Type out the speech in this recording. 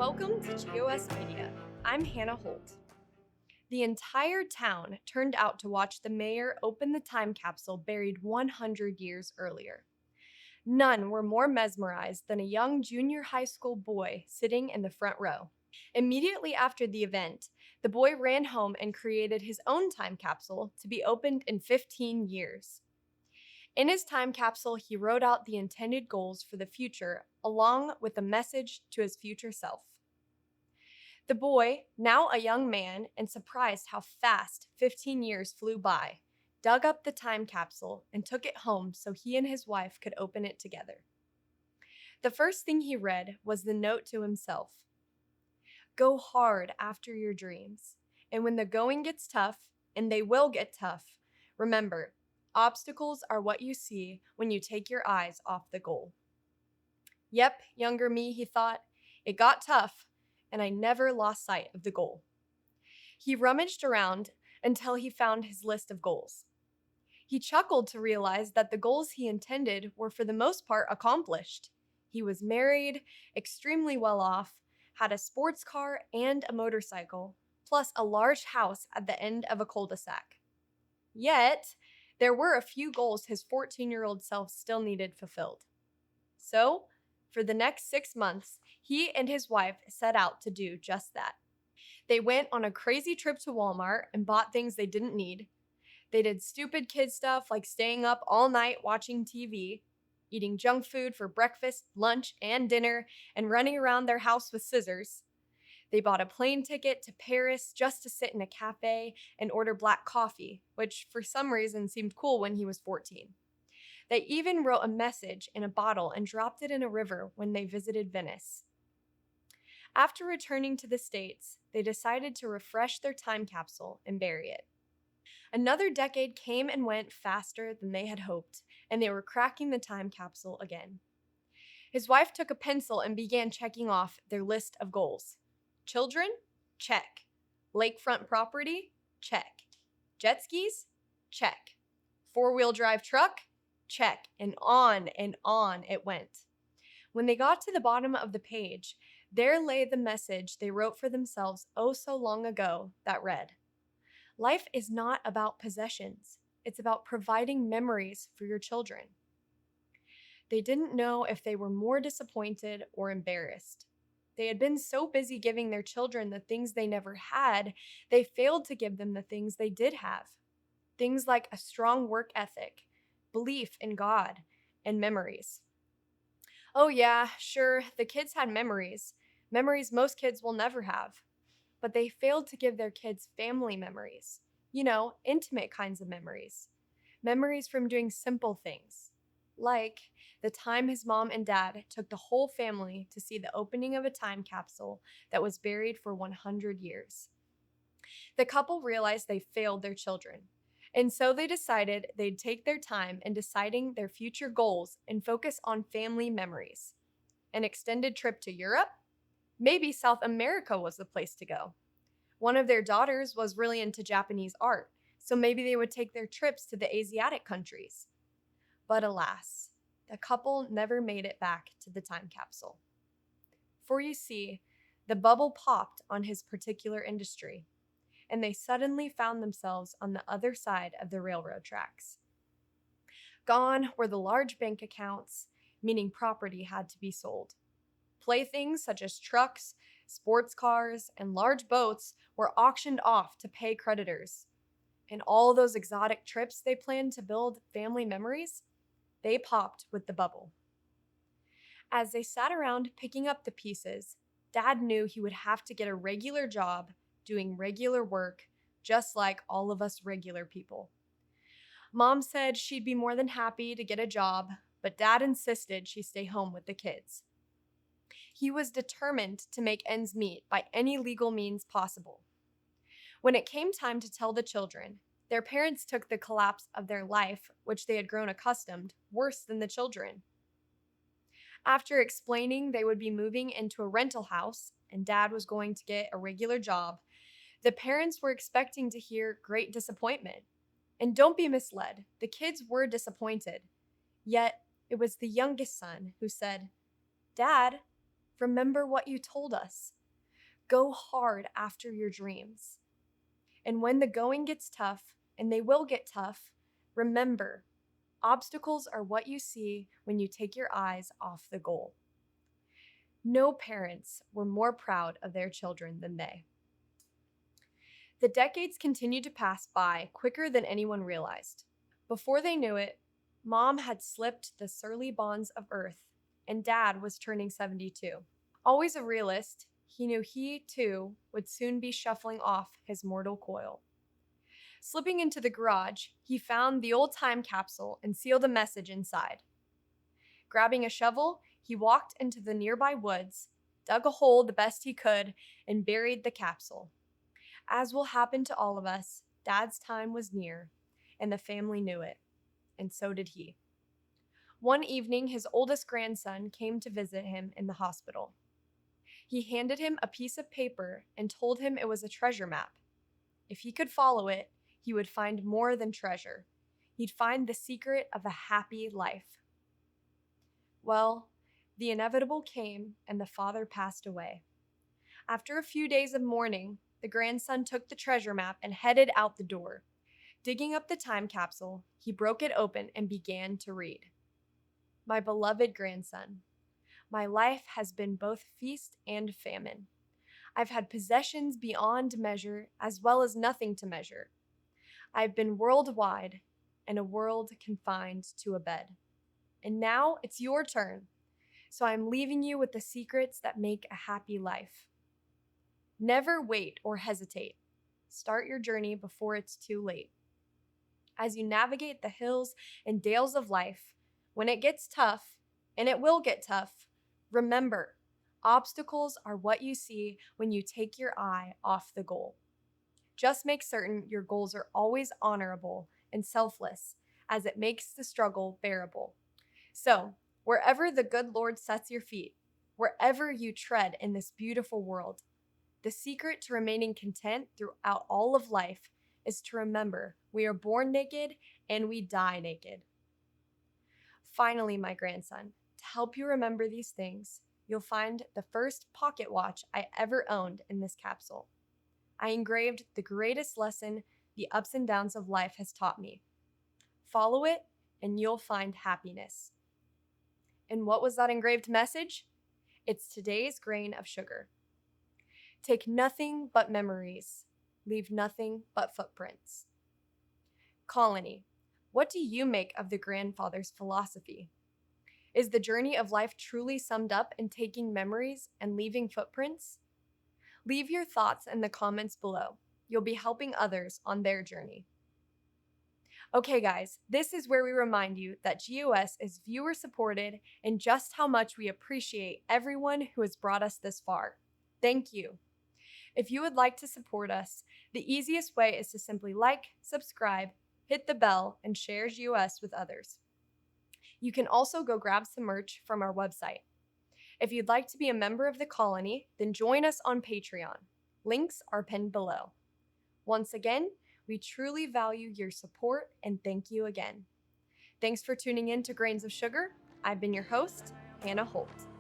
Welcome to GOS Media. I'm Hannah Holt. The entire town turned out to watch the mayor open the time capsule buried 100 years earlier. None were more mesmerized than a young junior high school boy sitting in the front row. Immediately after the event, the boy ran home and created his own time capsule to be opened in 15 years. In his time capsule, he wrote out the intended goals for the future along with a message to his future self. The boy, now a young man and surprised how fast 15 years flew by, dug up the time capsule and took it home so he and his wife could open it together. The first thing he read was the note to himself: Go hard after your dreams, and when the going gets tough, and they will get tough, remember, obstacles are what you see when you take your eyes off the goal. Yep, younger me, he thought, it got tough, and I never lost sight of the goal. He rummaged around until he found his list of goals. He chuckled to realize that the goals he intended were for the most part accomplished. He was married, extremely well off, had a sports car and a motorcycle, plus a large house at the end of a cul-de-sac. Yet, there were a few goals his 14-year-old self still needed fulfilled. So, for the next 6 months, he and his wife set out to do just that. They went on a crazy trip to Walmart and bought things they didn't need. They did stupid kid stuff like staying up all night watching TV, eating junk food for breakfast, lunch, and dinner, and running around their house with scissors. They bought a plane ticket to Paris just to sit in a cafe and order black coffee, which for some reason seemed cool when he was 14. They even wrote a message in a bottle and dropped it in a river when they visited Venice. After returning to the States, they decided to refresh their time capsule and bury it. Another decade came and went faster than they had hoped, and they were cracking the time capsule again. His wife took a pencil and began checking off their list of goals. Children? Check. Lakefront property? Check. Jet skis? Check. Four-wheel drive truck? Check. And on it went. When they got to the bottom of the page, there lay the message they wrote for themselves oh so long ago that read, Life is not about possessions. It's about providing memories for your children. They didn't know if they were more disappointed or embarrassed. They had been so busy giving their children the things they never had, they failed to give them the things they did have. Things like a strong work ethic, belief in God, and memories. Oh yeah, sure, the kids had memories most kids will never have. But they failed to give their kids family memories. Intimate kinds of memories. Memories from doing simple things. Like the time his mom and dad took the whole family to see the opening of a time capsule that was buried for 100 years. The couple realized they failed their children, and so they decided they'd take their time in deciding their future goals and focus on family memories. An extended trip to Europe? Maybe South America was the place to go. One of their daughters was really into Japanese art, so maybe they would take their trips to the Asiatic countries. But alas, the couple never made it back to the time capsule. For you see, the bubble popped on his particular industry, and they suddenly found themselves on the other side of the railroad tracks. Gone were the large bank accounts, meaning property had to be sold. Playthings such as trucks, sports cars, and large boats were auctioned off to pay creditors. And all those exotic trips they planned to build family memories, they popped with the bubble. As they sat around picking up the pieces, Dad knew he would have to get a regular job doing regular work, just like all of us regular people. Mom said she'd be more than happy to get a job, but Dad insisted she stay home with the kids. He was determined to make ends meet by any legal means possible. When it came time to tell the children, their parents took the collapse of their life, which they had grown accustomed, worse than the children. After explaining they would be moving into a rental house and Dad was going to get a regular job, the parents were expecting to hear great disappointment. And don't be misled, the kids were disappointed. Yet, it was the youngest son who said, Dad, Remember what you told us. Go hard after your dreams. And when the going gets tough, and they will get tough, remember, obstacles are what you see when you take your eyes off the goal. No parents were more proud of their children than they. The decades continued to pass by quicker than anyone realized. Before they knew it, Mom had slipped the surly bonds of Earth, and Dad was turning 72. Always a realist, he knew he, too, would soon be shuffling off his mortal coil. Slipping into the garage, he found the old time capsule and sealed a message inside. Grabbing a shovel, he walked into the nearby woods, dug a hole the best he could, and buried the capsule. As will happen to all of us, Dad's time was near, and the family knew it, and so did he. One evening, his oldest grandson came to visit him in the hospital. He handed him a piece of paper and told him it was a treasure map. If he could follow it, he would find more than treasure. He'd find the secret of a happy life. Well, the inevitable came, and the father passed away. After a few days of mourning, the grandson took the treasure map and headed out the door. Digging up the time capsule, he broke it open and began to read. My beloved grandson, my life has been both feast and famine. I've had possessions beyond measure as well as nothing to measure. I've been worldwide and a world confined to a bed. And now it's your turn. So I'm leaving you with the secrets that make a happy life. Never wait or hesitate. Start your journey before it's too late. As you navigate the hills and dales of life, when it gets tough, and it will get tough, remember, obstacles are what you see when you take your eye off the goal. Just make certain your goals are always honorable and selfless, as it makes the struggle bearable. So, wherever the good Lord sets your feet, wherever you tread in this beautiful world, the secret to remaining content throughout all of life is to remember we are born naked and we die naked. Finally, my grandson, to help you remember these things, you'll find the first pocket watch I ever owned in this capsule. I engraved the greatest lesson the ups and downs of life has taught me. Follow it, and you'll find happiness. And what was that engraved message? It's today's grain of sugar. Take nothing but memories. Leave nothing but footprints. Colony, what do you make of the grandfather's philosophy? Is the journey of life truly summed up in taking memories and leaving footprints? Leave your thoughts in the comments below. You'll be helping others on their journey. Okay, guys, this is where we remind you that GOS is viewer supported and just how much we appreciate everyone who has brought us this far. Thank you. If you would like to support us, the easiest way is to simply like, subscribe, hit the bell, and share GOS with others. You can also go grab some merch from our website. If you'd like to be a member of the colony, then join us on Patreon. Links are pinned below. Once again, we truly value your support and thank you again. Thanks for tuning in to Grains of Sugar. I've been your host, Hannah Holt.